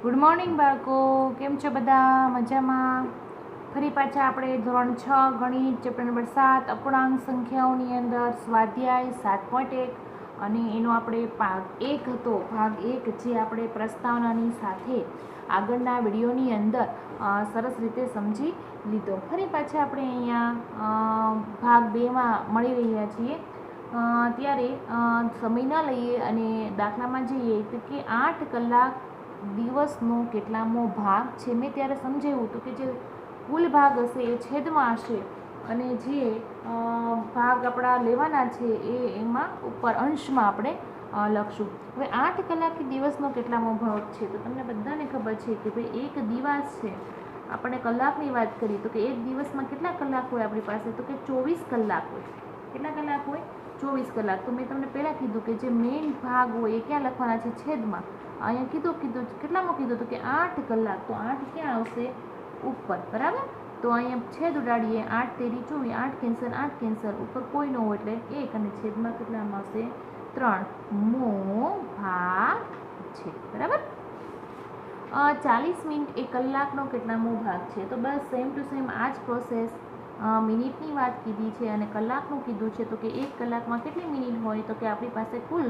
Good morning બાળકો, કેમ છો બધા? મજામાં? ફરી પાછા આપણે ધોરણ 6 ગણિત ચેપ્ટર નંબર 7 અપૂર્ણાંક સંખ્યાઓની અંદર સ્વાધ્યાય 7.1 અને એનો આપણે ભાગ 1 હતો. ભાગ 1 જે આપણે પ્રસ્તાવનાની સાથે આગળના વિડીયોની અંદર સરસ રીતે સમજી લીધો. ફરી પાછા આપણે અહીંયા ભાગ 2માં મળી રહ્યા છીએ. ત્યારે સમય ન લઈએ અને દાખલામાં જઈએ તો કે 8 કલાક દિવસનો કેટલામો ભાગ છે. મેં ત્યારે સમજાવ્યું હતું કે જે કુલ ભાગ હશે એ છેદમાં હશે અને જે ભાગ આપણા લેવાના છે એમાં ઉપર અંશમાં આપણે લખશું. હવે 8 કલાક દિવસનો કેટલામો ભાગ છે તો તમને બધાને ખબર છે કે ભાઈ એક દિવસ છે. આપણે કલાકની વાત કરીએ તો કે એક દિવસમાં કેટલા કલાક હોય આપણી પાસે? તો કે 24 કલાક હોય. કેટલા કલાક હોય? 24 કલાક. તો મેં તમને પહેલાં કીધું કે જે મેઇન ભાગ હોય એ ક્યાં લખવાના છે? છેદમાં. અહીંયા કીધું કેટલામાં કીધું તો કે 8 કલાક. તો 8 ક્યાં આવશે? ઉપર. બરાબર. તો અહીંયા છેદ ઉડાડીએ. 8 તેરી 24, 8 કેન્સલ, 8 કેન્સલ, ઉપર કોઈ ન હોય એટલે 1 અને છેદમાં કેટલામાં આવશે? 3 મો ભાગ છે. બરાબર. 40 મિનિટ એ કલાકનો કેટલામો ભાગ છે? તો બસ સેમ ટુ સેમ આ જ પ્રોસેસ. મિનિટની વાત કીધી છે અને કલાકનું કીધું છે. તો કે 1 કલાકમાં કેટલી મિનિટ હોય? તો કે આપણી પાસે કુલ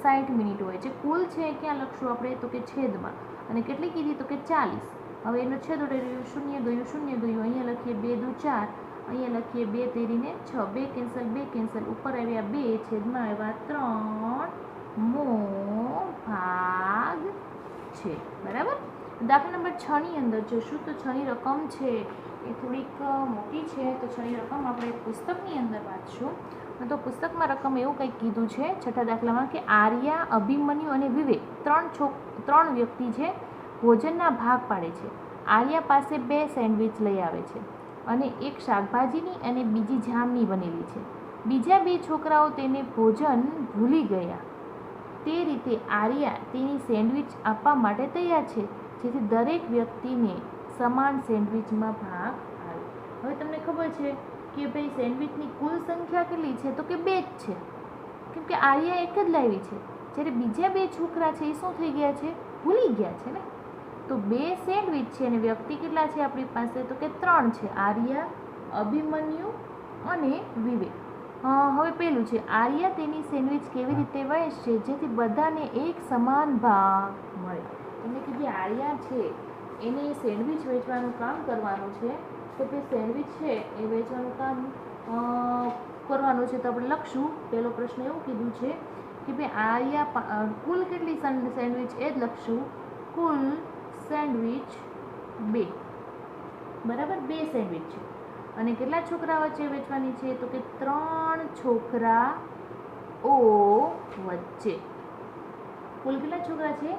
60 મિનિટ હોય. જે કુલ છે ક્યાં લખશું આપણે? તો કે છેદમાં. અને કેટલી કીધી? તો કે 40. હવે એનો છેદ ઉડાડ્યો, શૂન્ય ગયું, શૂન્ય ગયું. અહીંયા લખીએ 2 દુ 4, અહીંયા લખીએ 2 તેરીને 6, 2 કેન્સલ, 2 કેન્સલ, ઉપર આવ્યા 2, છેદમાં આવ્યા 3 મો ભાગ છે. બરાબર. દાખલા નંબર 6 ની અંદર જોશું તો 6 ની રકમ છે એ થોડીક મોટી છે. તો 6 ની રકમ આપણે પુસ્તકની અંદર વાંચશું. તો પુસ્તકમાં રકમ એવું કંઈક કીધું છે છઠ્ઠા દાખલામાં કે આર્યા, અભિમન્યુ અને વિવેક ત્રણ વ્યક્તિ છે ભોજનના ભાગ પાડે છે. આર્યા પાસે 2 સેન્ડવિચ લઈ આવે છે અને એક શાકભાજીની અને બીજી જામની બનેલી છે. બીજા 2 છોકરાઓ તેને ભોજન ભૂલી ગયા. તે રીતે આર્યા તેની સેન્ડવિચ આપવા માટે તૈયાર છે જેથી દરેક વ્યક્તિને સમાન સેન્ડવિચમાં ભાગ આવે. હવે તમને ખબર છે કે ભાઈ સેન્ડવિચની કુલ સંખ્યા કેટલી છે? તો કે 2 જ છે. કેમ કે આર્યા એક જ લાવી છે. જ્યારે બીજા 2 છોકરા છે એ શું થઈ ગયા છે? ભૂલી ગયા છે ને. તો 2 સેન્ડવિચ છે અને વ્યક્તિ કેટલા છે આપણી પાસે? તો કે 3 છે. આર્યા, અભિમન્યુ અને વિવેક. હવે પેલું છે આર્યા તેની સેન્ડવિચ કેવી રીતે વહેંચશે જેથી બધાને એક સમાન ભાગ મળે. એટલે કે જે આર્યા છે એને સેન્ડવિચ વેચવાનું કામ કરવાનું છે. તો કે સેન્ડવિચ છે એ વેચવાનું કામ કરવાનું છે. તો આપણે લખશું. પહેલો પ્રશ્ન એવું કીધું છે કે ભાઈ આર્યા કુલ કેટલી સેન્ડવિચ એ જ લખશું. કુલ સેન્ડવિચ 2. બરાબર. 2 સેન્ડવિચ છે અને કેટલા છોકરા વચ્ચે વેચવાની છે? તો કે 3 છોકરાઓ વચ્ચે. કુલ કેટલા છોકરા છે?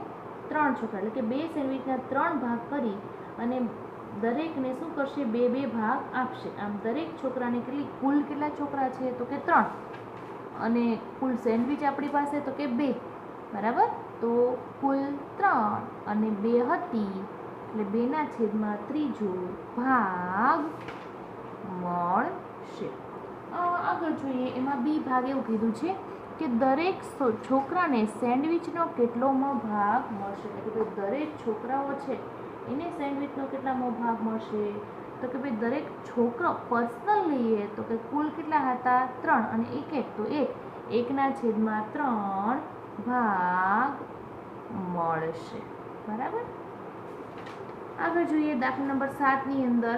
3 છોકરા. એટલે કે 2 સેન્ડવિચના 3 ભાગ કરી અને દરેકને શું કરશે? 2 ભાગ આપશે. આમ દરેક છોકરાને કુલ કેટલા છોકરા છે? તો કે 3 અને કુલ સેન્ડવિચ આપણી પાસે તો કે 2. બરાબર. તો કુલ 3 અને 2 હતી એટલે 2ના છેદમાં ત્રીજો ભાગ મળશે. આગળ જોઈએ. એમાં બી ભાગ એવું કીધું છે કે દરેક છોકરાને સેન્ડવિચનો કેટલોમો ભાગ મળશે. એટલે કે દરેક છોકરાઓ છે એને સેન્ડવિચનો કેટલામો ભાગ મળશે? તો કે ભાઈ દરેક છોકરો પર્સનલ લઈએ તો કે કુલ કેટલા હતા? 3 અને 1 તો 1ના છેદમાં 3 ભાગ મળશે. બરાબર. આગળ જોઈએ. દાખલા નંબર 7 ની અંદર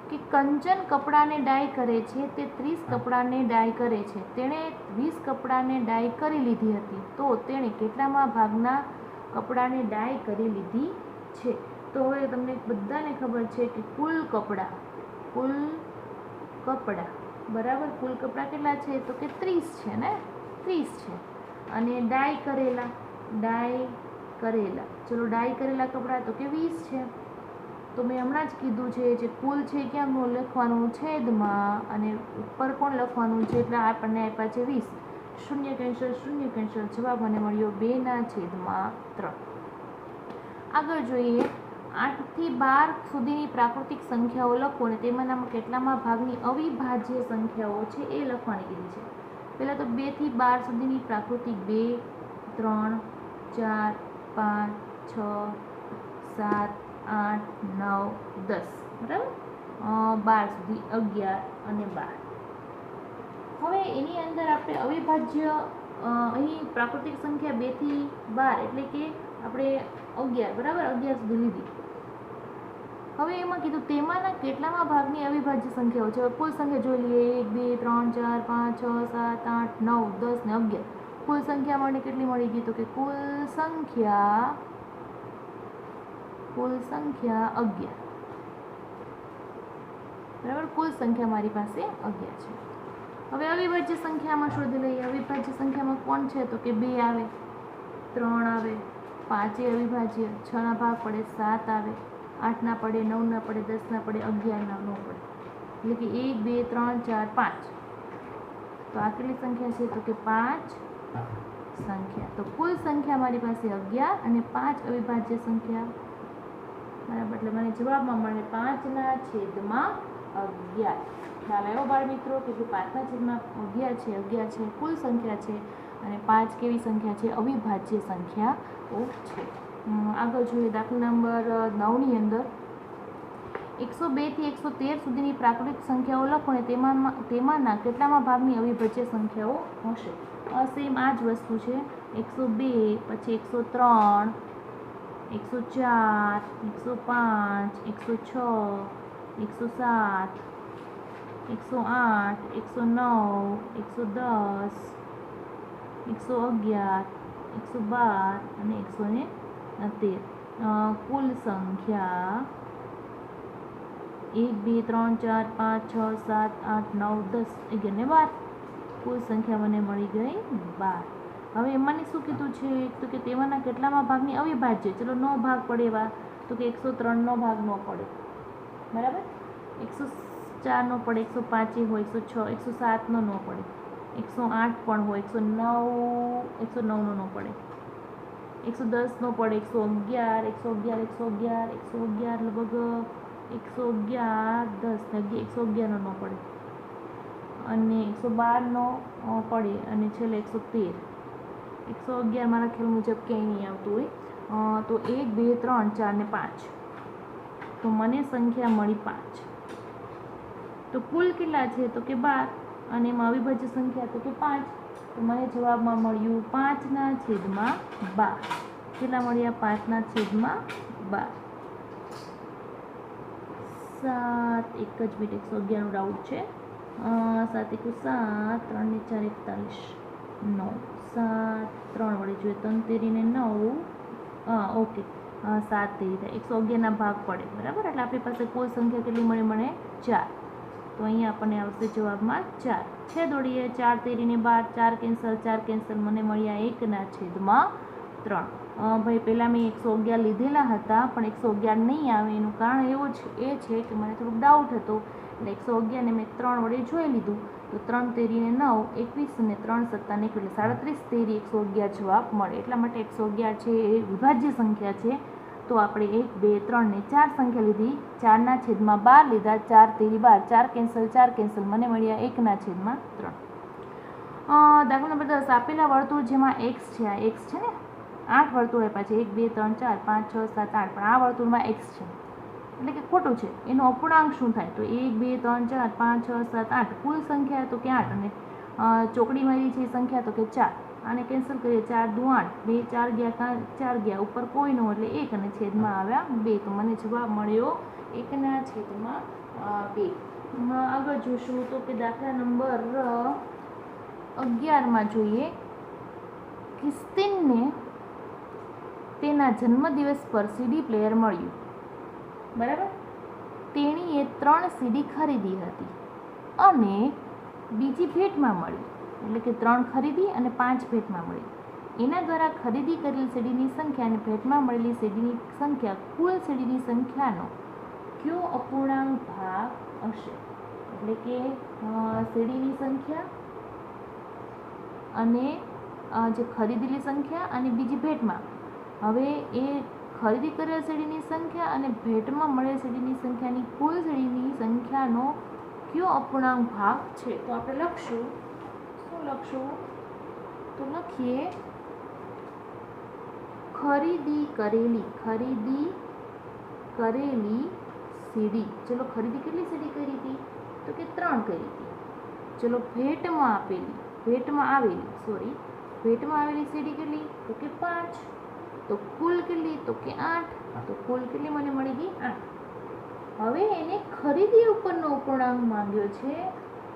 કે કંચન કપડાને ડાય કરે છે. તે 30 કપડાને ડાય કરે છે. તેણે 20 કપડાને ડાય કરી લીધી હતી. તો તેણે કેટલામાં ભાગના કપડાને ડાય કરી લીધી છે? તો હવે તમને બધાને ખબર છે કે કુલ કપડા બરાબર. કુલ કપડા કેટલા છે? તો કે 30 છે ને. 30 છે અને ડાય કરેલા ચલો ડાય કરેલા કપડા તો કે 20 છે. તો મેં હમણાં જ કીધું છે જે કુલ છે ક્યાં લખવાનું? છેદમાં. અને ઉપર પણ લખવાનું છે. એટલે આપણને આપ્યા છે 20. શૂન્ય કેન્સલ, શૂન્ય કેન્સલ, જવાબ મને મળ્યો 2ના છેદમાં 3. આગળ જોઈએ. 8 થી 12 સુધીની પ્રાકૃતિક સંખ્યાઓ લખો અને તેમાંના કેટલામાં ભાગની અવિભાજ્ય સંખ્યાઓ છે એ લખવાની કીધી છે. પહેલાં તો 2 થી 12 સુધીની પ્રાકૃતિક 2, 3, 4, 5, 6 7 8 9 10 બરાબર 12 સુધી 11 અને 12. હવે એની અંદર આપણે અવિભાજ્ય અહીં પ્રાકૃતિક સંખ્યા 2 થી 12 એટલે કે આપણે 11 બરાબર 11 સુધી લીધી. હવે એમાં કીધું તેમાંના કેટલામાં ભાગની અવિભાજ્ય સંખ્યાઓ છે. કુલ સંખ્યા જોઈ લઈએ 1 2 3 4 5 6 7 8 9 10 ને 11. કુલ સંખ્યા મને કેટલી મળી ગઈ? તો કે કુલ સંખ્યા 11 બરાબર. કુલ સંખ્યા મારી પાસે 11 છે. હવે અવિભાજ્ય સંખ્યામાં શોધી લઈએ. અવિભાજ્ય સંખ્યામાં કોણ છે? તો કે 2 આવે, 3 આવે, 5 એ અવિભાજ્ય, 6 ના ભાગ પડે, 7 આવે, 8 ના પડે, 9 ના પડે, 10 ના પડે, 11 ના ન પડે. એટલે કે 1 2 3 4 5. તો આ કેટલી સંખ્યા છે? તો કે 5 સંખ્યા. તો કુલ સંખ્યા મારી પાસે 11 અને 5 અવિભાજ્ય સંખ્યા બરાબર. એટલે મને જવાબમાં મળે 5/11. ખ્યાલ આવ્યો બાળ મિત્રો કે 5/11 છે, 11 છે કુલ સંખ્યા છે અને 5 કેવી સંખ્યા છે? અવિભાજ્ય સંખ્યાઓ છે. આગળ જોઈએ દાખલા નંબર 9 ની અંદર 102 થી 113 સુધીની પ્રાકૃતિક સંખ્યાઓ લખો અને તેમાંના કેટલામાં ભાગની અવિભાજ્ય સંખ્યાઓ હશે. સેમ આ જ વસ્તુ છે. 102 પછી 103 104 105 106 107 108 109 110 111 112 અને 113. કુલ સંખ્યા 1 2 3 4 5 6 7 8 9 10 11 ને 12. કુલ સંખ્યા મને મળી ગઈ 12. હવે એમાંની શું કીધું છે? તો કે તેમાંના કેટલામાં ભાગની અવિભાજ્ય. ચલો નો ભાગ પડે એવા તો કે 103 નો ભાગ ન પડે બરાબર, 104 નો પડે, 105 હોય, 106 107 નો ન પડે, 108 પણ હોય, 109 નો પડે, 110 નો પડે, 111 લગભગ 111 10 ને 111 નો પડે અને 112 નો પડે અને છેલ્લે 113. 111 મારા ખ્યાલ મુજબ ક્યાંય નહીં આવતું હોય. તો 1 2 3 4 ને 5. તો મને સંખ્યા મળી 5. તો કુલ કેટલા છે? તો કે 12 અને એમાં અવિભાજ્ય સંખ્યા તો કે 5. તો મને જવાબમાં મળ્યું 5/12. કેટલા મળ્યા? 5/12. 7 એક જ મિનિટ 111 નો ડાઉટ છે. 7 1 7 3 ને 4 41 9 7 3 વડે જોઈએ 3 તેરી ને 9 ઓકે 7 તેરી થાય 111 ના ભાગ પડે બરાબર. એટલે આપણી પાસે કુલ સંખ્યા કેટલી મળી? મને 4. તો અહીંયા આપણને આવશે જવાબમાં 4. છેદ ઓળીએ 4 તેરી ને 12 4 કેન્સલ મને મળ્યા 1/3. ભાઈ પહેલાં મેં 111 લીધેલા હતા પણ 111 નહીં આવે. એનું કારણ એવું એ છે કે મને થોડુંક ડાઉટ હતો એટલે 111 ને મેં 3 વડે જોઈ લીધું. તો 3 તેરી ને 9 21 અને 3 સત્તા ને 37 તેરી 111 જવાબ મળે. એટલા માટે 111 છે એ વિભાજ્ય સંખ્યા છે. તો આપણે 1 2 3 ને 4 સંખ્યા લીધી, 4/12 લીધા, 4 તેરી 12, 4 કેન્સલ મને મળ્યા 1/3. દાખલા નંબર 10 આપેલા વર્તુળ જેમાં x છે, આ x છે ને 8 વર્તુળ આપ્યા છે 1 2 3 4 5 6 7 8 પણ આ વર્તુળમાં x છે એટલે કે ખોટું છે. એનો અપૂર્ણાંક શું થાય? તો 1 2 3 4 5 6 7 8. કુલ સંખ્યા તો કે 8 અને ચોકડી મારી છે સંખ્યા તો કે 4. આને કેન્સલ કરીએ 4 દુ 8 2 4 ગયા 4 ગયા ઉપર કોઈ નો એટલે 1 અને છેદમાં આવ્યા 2. તો મને જવાબ મળ્યો 1/2. આગળ જોશું તો કે દાખલા નંબર 11 જોઈએ. ક્રિસ્ટીનને તેના જન્મદિવસ પર સીડી પ્લેયર મળ્યું બરાબર. તેણીએ 3 સીડી ખરીદી હતી અને બીજી ભેટમાં મળી એટલે કે 3 ખરીદી અને 5 ભેટમાં મળી. એના દ્વારા ખરીદી કરેલી સીડીની સંખ્યા અને ભેટમાં મળેલી સીડીની સંખ્યા કુલ સીડીની સંખ્યાનો કયો અપૂર્ણાંક ભાગ હશે? એટલે કે સીડીની સંખ્યા અને જે ખરીદેલી સંખ્યા અને બીજી ભેટમાં. હવે એ ખરીદી કરેલ સીડીની સંખ્યા અને ભેટમાં મળેલ સીડીની સંખ્યાની કુલ સીડીની સંખ્યાનો કયો અપૂર્ણાંક ભાગ છે? તો આપણે લખશું. શું લખશું? તો લખીએ ખરીદી કરેલી સીડી, ચલો ખરીદી કેટલી સીડી કરી હતી તો કે 3 કરી હતી. ચલો ભેટમાં આવેલી સીડી કેટલી તો કે 5. તો કુલ કેટલી તો કે 8. તો કુલ કેટલી મને મળી ગઈ 8. હવે એને ખરીદી ઉપરનો અપૂર્ણાંક માંગ્યો છે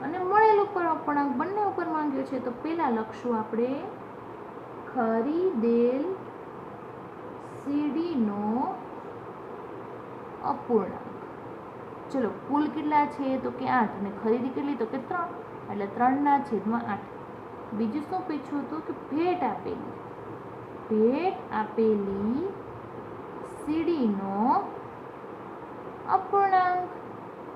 અને મળેલ ઉપર અપૂર્ણાંક બંને ઉપર માંગ્યો છે. તો પહેલા લખશું આપણે ખરીદેલ સીડીનો અપૂર્ણાંક. ચલો કુલ કેટલા છે તો કે 8 અને ખરીદી કેટલી તો કે 3 એટલે 3/8. બીજું શું પૂછ્યું હતું કે ભેટ આપેલી સીડીનો અપૂર્ણાંક.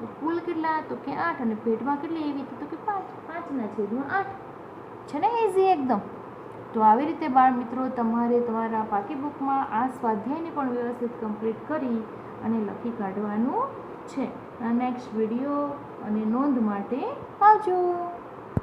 તો કુલ કેટલા તો કે 8 અને ભેટમાં કેટલી આવી હતી તો કે 5/8 છે ને, ઇઝી એકદમ. તો આવી રીતે બાળ મિત્રો તમારે તમારા પાકી બુકમાં આ સ્વાધ્યાયને પણ વ્યવસ્થિત કમ્પ્લીટ કરી અને લખી કાઢવાનું છે. નેક્સ્ટ વિડીયો અને નોંધ માટે આવજો.